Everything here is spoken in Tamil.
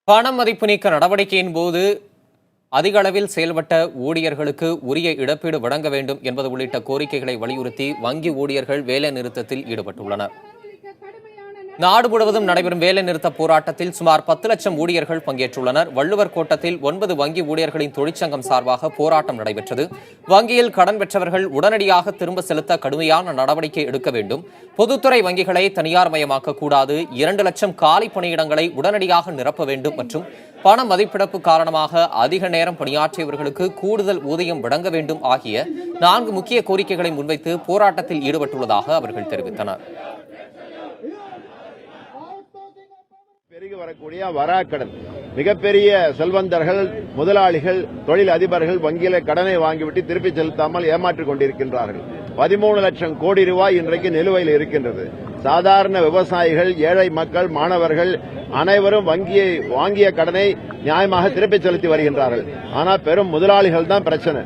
பண மதிப்பு நீக்க நடவடிக்கையின் போது அதிக அளவில் செயல்பட்ட ஊழியர்களுக்கு உரிய இழப்பீடு வழங்க வேண்டும் என்பது உள்ளிட்ட கோரிக்கைகளை வலியுறுத்தி வங்கி ஊழியர்கள் வேலை நிறுத்தத்தில் ஈடுபட்டுள்ளனர். நாடு முழுவதும் நடைபெறும் வேலைநிறுத்த போராட்டத்தில் சுமார் 10 லட்சம் ஊழியர்கள் பங்கேற்றுள்ளனர். வள்ளுவர் கோட்டத்தில் 9 வங்கி ஊழியர்களின் தொழிற்சங்கம் சார்பாக போராட்டம் நடைபெற்றது. வங்கியில் கடன் பெற்றவர்கள் உடனடியாக திரும்ப செலுத்த கடுமையான நடவடிக்கை எடுக்க வேண்டும். பொதுத்துறை வங்கிகளை தனியார் மயமாக்க கூடாது. 2 லட்சம் காலி பணியிடங்களை உடனடியாக நிரப்ப வேண்டும் மற்றும் பண மதிப்பிழப்பு காரணமாக அதிக நேரம் பணியாற்றியவர்களுக்கு கூடுதல் ஊதியம் வழங்க வேண்டும் ஆகிய 4 முக்கிய கோரிக்கைகளை முன்வைத்து போராட்டத்தில் ஈடுபட்டுள்ளதாக அவர்கள் தெரிவித்தனர். பெருகி வரக்கூடிய வராக்கடன் மிகப்பெரிய செல்வந்தர்கள், முதலாளிகள், தொழில் அதிபர்கள் வங்கியில கடனை வாங்கிவிட்டு திருப்பி செலுத்தாமல் ஏமாற்றிக் கொண்டிருக்கின்றார்கள். 13 லட்சம் கோடி ரூபாய் இன்றைக்கு நிலுவையில் இருக்கின்றது. சாதாரண விவசாயிகள், ஏழை மக்கள், மாணவர்கள் அனைவரும் வாங்கிய கடனை நியாயமாக திருப்பி செலுத்தி வருகின்றார்கள். ஆனால் பெரும் முதலாளிகள் தான் பிரச்சனை.